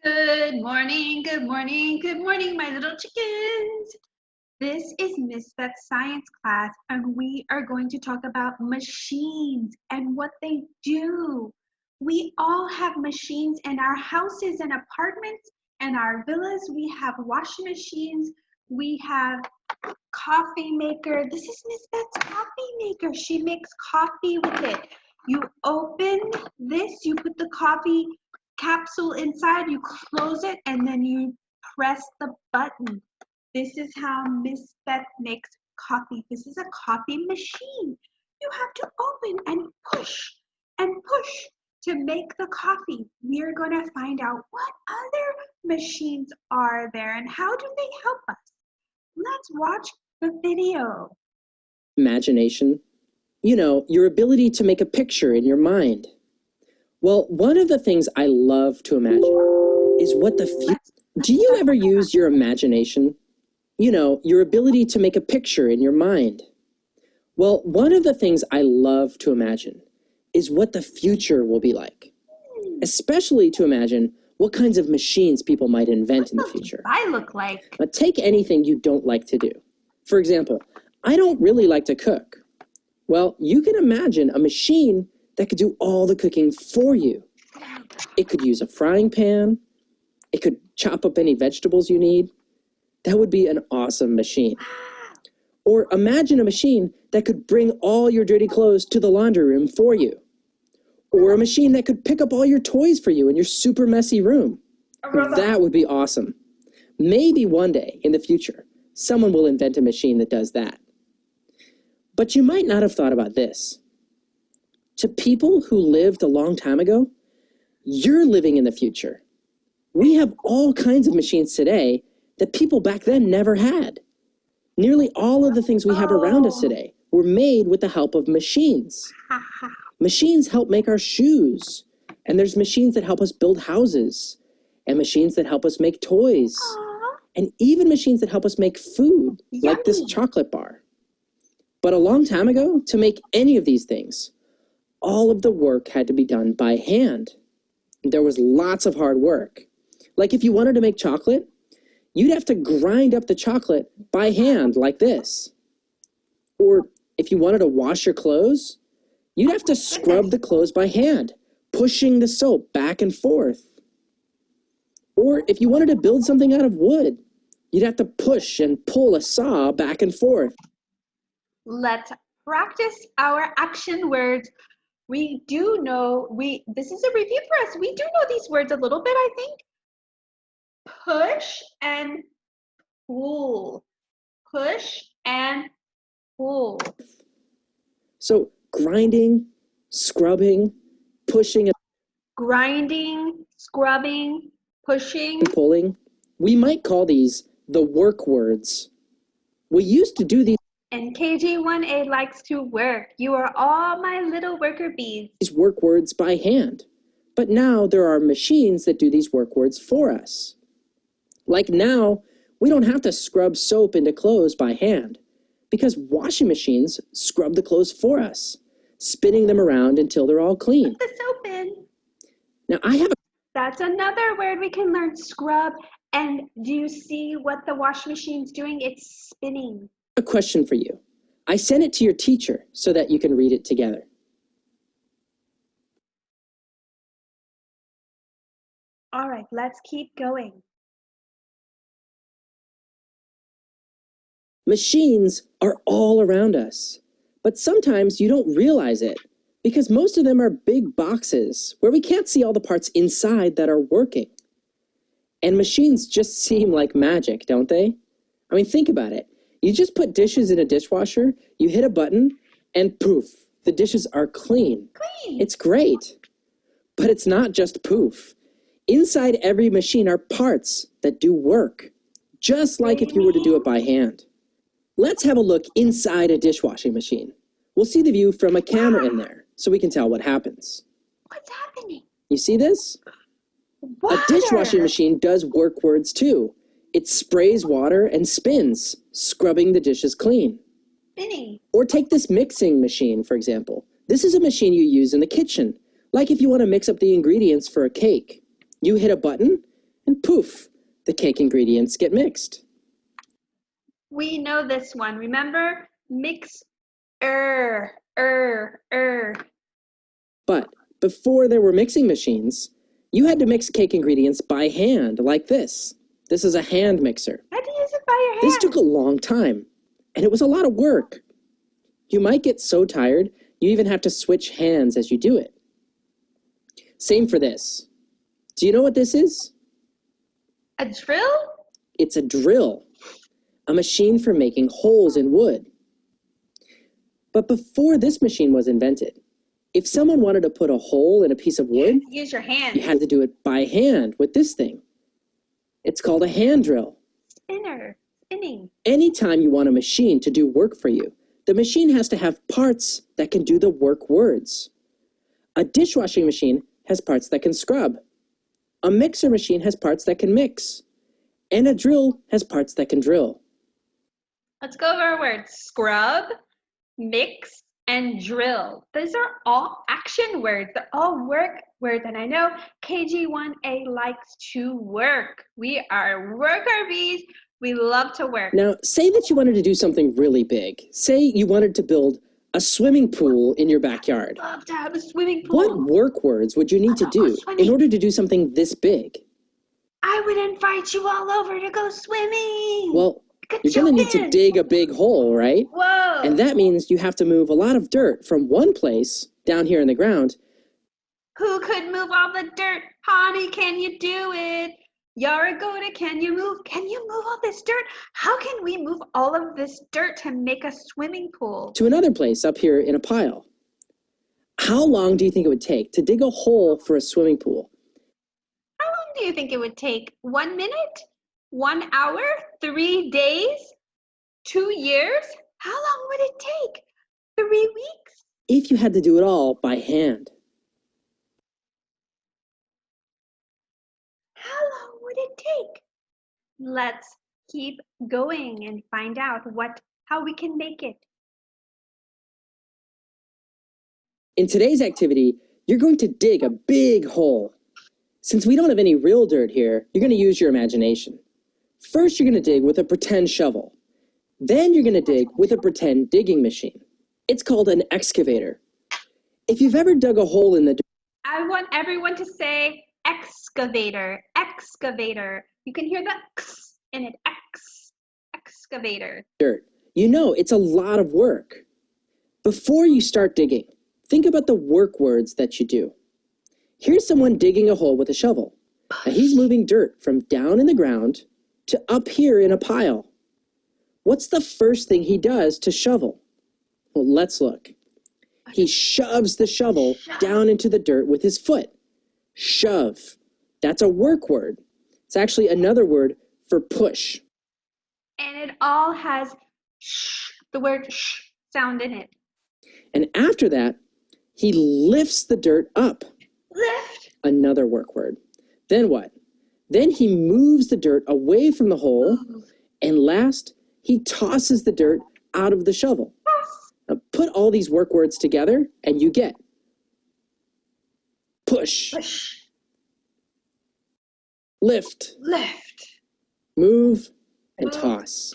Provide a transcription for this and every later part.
Good morning, good morning, good morning, my little chickens. This is Miss Beth's science class, and we are going to talk about machines and what they do. We all have machines in our houses and apartments and our villas. We have washing machines. We have coffee maker. This is Miss Beth's coffee maker. She makes coffee with it. You open this, you put the coffee capsule inside, you close it, and then you press the button. This is how Miss Beth makes coffee. This is a coffee machine. You have to open and push to make the coffee. We are going to find out what other machines are there and how do they help us. Let's watch the video. Imagination. You know, your ability to make a picture in your mind. Well, one of the things I love to imagine is what the future... Do you ever use your imagination? You know, your ability to make a picture in your mind. Well, one of the things I love to imagine is what the future will be like. Especially to imagine what kinds of machines people might invent in the future. I look like. Now, take anything you don't like to do. For example, I don't really like to cook. Well, you can imagine a machine that could do all the cooking for you. It could use a frying pan. It could chop up any vegetables you need. That would be an awesome machine. Or imagine a machine that could bring all your dirty clothes to the laundry room for you. Or a machine that could pick up all your toys for you in your super messy room. That would be awesome. Maybe one day in the future, someone will invent a machine that does that. But you might not have thought about this. To people who lived a long time ago, you're living in the future. We have all kinds of machines today that people back then never had. Nearly all of the things we have around us today were made with the help of machines. Machines help make our shoes, and there's machines that help us build houses, and machines that help us make toys, and even machines that help us make food, like this chocolate bar. But a long time ago, to make any of these things, all of the work had to be done by hand. There was lots of hard work. Like if you wanted to make chocolate, you'd have to grind up the chocolate by hand like this. Or if you wanted to wash your clothes, you'd have to scrub the clothes by hand, pushing the soap back and forth. Or if you wanted to build something out of wood, you'd have to push and pull a saw back and forth. Let's practice our action words. We do know, this is a review for us. We do know these words a little bit, I think. Push and pull. Push and pull. So grinding, scrubbing, pushing, grinding, scrubbing, pushing, and pulling. We might call these the work words. We used to do these. And KG1A likes to work. You are all my little worker bees. These work words by hand. But now there are machines that do these work words for us. Like now, we don't have to scrub soap into clothes by hand because washing machines scrub the clothes for us, spinning them around until they're all clean. Put the soap in. Now I have a... That's another word we can learn, scrub. And do you see what the washing machine's doing? It's spinning. A question for you. I sent it to your teacher so that you can read it together. All right, let's keep going. Machines are all around us, but sometimes you don't realize it because most of them are big boxes where we can't see all the parts inside that are working. And machines just seem like magic, don't they? I mean, think about it. You just put dishes in a dishwasher, you hit a button, and poof, the dishes are clean. It's great. But it's not just poof. Inside every machine are parts that do work, just like if you were to do it by hand. Let's have a look inside a dishwashing machine. We'll see the view from a camera in there, so we can tell what happens. What's happening? You see this? Water. A dishwashing machine does work words too. It sprays water and spins, scrubbing the dishes clean. Spinning. Or take this mixing machine, for example. This is a machine you use in the kitchen, like if you want to mix up the ingredients for a cake. You hit a button, and poof, the cake ingredients get mixed. We know this one. Remember? Mix, But before there were mixing machines, you had to mix cake ingredients by hand, like this. This is a hand mixer. How do you use it by your hand? This took a long time, and it was a lot of work. You might get so tired, you even have to switch hands as you do it. Same for this. Do you know what this is? A drill? It's a drill, a machine for making holes in wood. But before this machine was invented, if someone wanted to put a hole in a piece of wood, Use your hand. you had to do it by hand with this thing. It's called a hand drill. Spinning. Anytime you want a machine to do work for you, the machine has to have parts that can do the work words. A dishwashing machine has parts that can scrub. A mixer machine has parts that can mix. And a drill has parts that can drill. Let's go over our words. Scrub, mix, and drill. Those are all action words. They're all work words. And I know KG1A likes to work. We are worker bees. We love to work. Now, say that you wanted to do something really big. Say you wanted to build a swimming pool in your backyard. I love to have a swimming pool. What work words would you need to do in order to do something this big? I would invite you all over to go swimming. Well, you're going to need to dig a big hole, right? Whoa. And that means you have to move a lot of dirt from one place down here in the ground. Who could move all the dirt? Honey, can you do it? Yaragoda, can you move all this dirt? How can we move all of this dirt to make a swimming pool? To another place up here in a pile. How long do you think it would take to dig a hole for a swimming pool? How long do you think it would take? 1 minute? 1 hour? 3 days? 2 years? How long would it take? 3 weeks? If you had to do it all by hand. How long would it take? Let's keep going and find out how we can make it. In today's activity, you're going to dig a big hole. Since we don't have any real dirt here, you're going to use your imagination. First, you're going to dig with a pretend shovel. Then you're going to dig with a pretend digging machine. It's called an excavator. If you've ever dug a hole in the dirt, I want everyone to say excavator, excavator. You can hear the X in it, excavator. You know it's a lot of work. Before you start digging, think about the work words that you do. Here's someone digging a hole with a shovel. Now he's moving dirt from down in the ground to up here in a pile. What's the first thing he does to shovel? Well, let's look. He shoves the shovel down into the dirt with his foot. Shove. That's a work word. It's actually another word for push. And it all has sh, the word sh sound in it. And after that, he lifts the dirt up. Lift. Another work word. Then what? Then he moves the dirt away from the hole. And last, he tosses the dirt out of the shovel. Now put all these work words together and you get push, Push. Lift, move, and toss.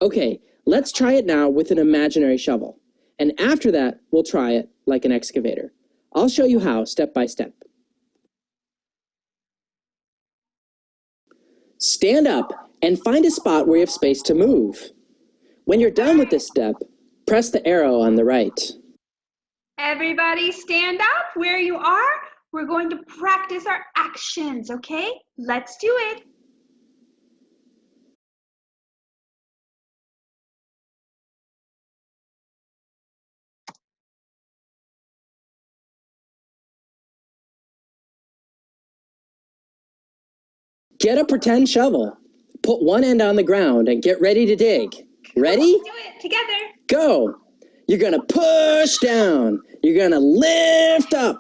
Okay, let's try it now with an imaginary shovel. And after that, we'll try it like an excavator. I'll show you how step by step. Stand up and find a spot where you have space to move. When you're done with this step, press the arrow on the right. Everybody stand up where you are. We're going to practice our actions, okay? Let's do it. Get a pretend shovel. Put one end on the ground and get ready to dig. Ready? Let's do it together. Go. You're gonna push down. You're gonna lift up.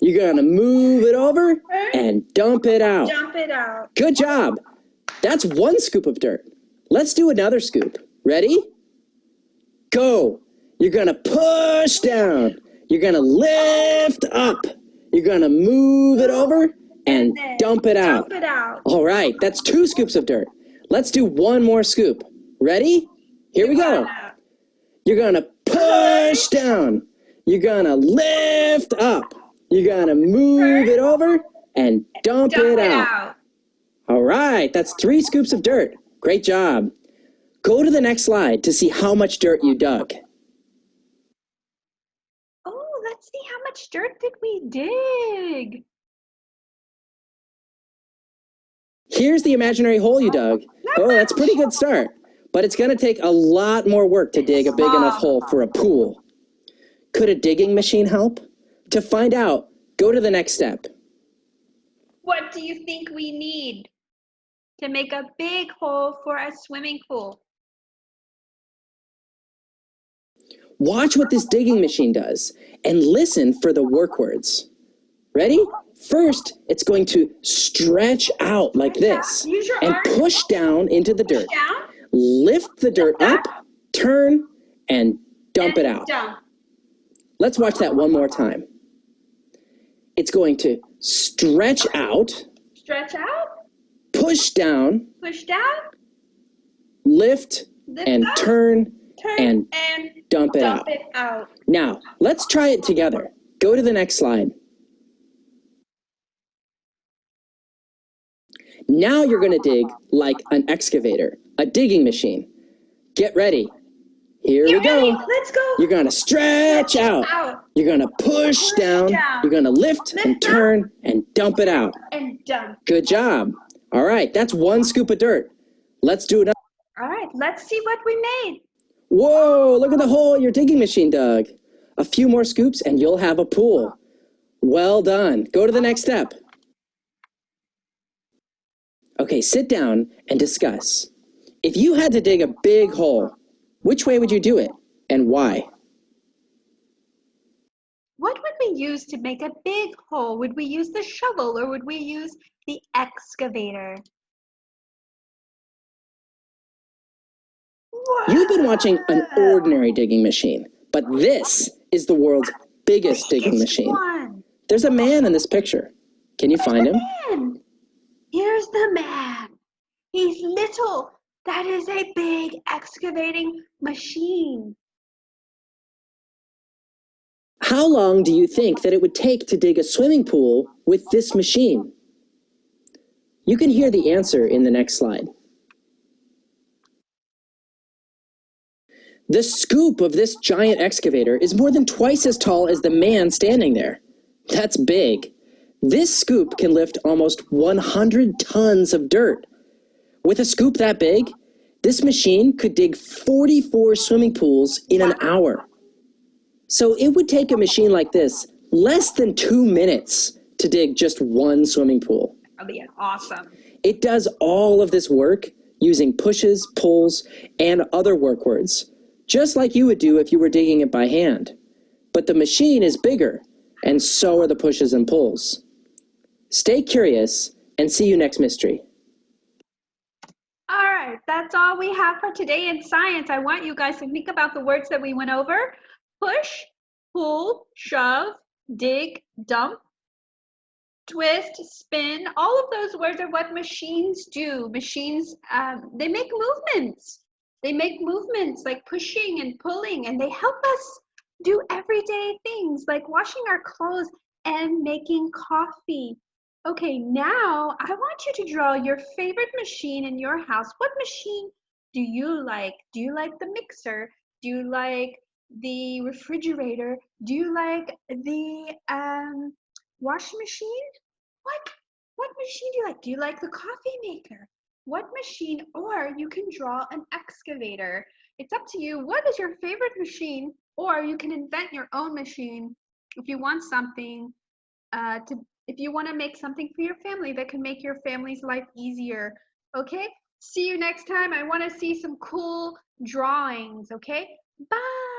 You're gonna move it over and dump it out. Dump it out. Good job. That's one scoop of dirt. Let's do another scoop. Ready? Go. You're gonna push down. You're gonna lift up. You're gonna move it over and dump it out. Dump it out. All right, that's 2 scoops of dirt. Let's do 1 more scoop. Ready? Here we go. You're gonna push down. You're gonna lift up. You're gonna move it over and dump it out. All right, that's 3 scoops of dirt. Great job. Go to the next slide to see how much dirt you dug. Oh, let's see how much dirt did we dig. Here's the imaginary hole you dug. Oh, that's a pretty good start. But it's going to take a lot more work to dig a big enough hole for a pool. Could a digging machine help? To find out, go to the next step. What do you think we need to make a big hole for a swimming pool? Watch what this digging machine does and listen for the work words. Ready? First, it's going to stretch out like this and push down into the dirt. Lift the dirt up, turn, and dump it out. Let's watch that one more time. It's going to stretch out, push down, lift and turn, and dump it out. Now, let's try it together. Go to the next slide. Now you're going to dig like an excavator, a digging machine. Get ready. Here we go. Let's go. You're going to stretch out. You're going to push down. You're going to lift and turn and dump it out. Good job. All right, that's 1 scoop of dirt. Let's do another. All right, let's see what we made. Whoa, look at the hole your digging machine dug. A few more scoops and you'll have a pool. Well done. Go to the next step. Okay, sit down and discuss. If you had to dig a big hole, which way would you do it and why? What would we use to make a big hole? Would we use the shovel or would we use the excavator? You've been watching an ordinary digging machine, but this is the world's biggest digging machine. There's a man in this picture. Can you find him? Here's the man. He's little. That is a big excavating machine. How long do you think that it would take to dig a swimming pool with this machine? You can hear the answer in the next slide. The scoop of this giant excavator is more than twice as tall as the man standing there. That's big. This scoop can lift almost 100 tons of dirt. With a scoop that big, this machine could dig 44 swimming pools in an hour. So it would take a machine like this less than 2 minutes to dig just 1 swimming pool. That'd be awesome. It does all of this work using pushes, pulls, and other work words, just like you would do if you were digging it by hand. But the machine is bigger, and so are the pushes and pulls. Stay curious, and see you next mystery. All right, that's all we have for today in science. I want you guys to think about the words that we went over. Push, pull, shove, dig, dump, twist, spin. All of those words are what machines do. Machines, they make movements. They make movements like pushing and pulling, and they help us do everyday things like washing our clothes and making coffee. Okay, now I want you to draw your favorite machine in your house. What machine do you like? Do you like the mixer? Do you like the refrigerator? Do you like the washing machine? What machine do you like? Do you like the coffee maker? What machine? Or you can draw an excavator. It's up to you. What is your favorite machine? Or you can invent your own machine if you want something if you want to make something for your family that can make your family's life easier. Okay? See you next time. I want to see some cool drawings. Okay? Bye.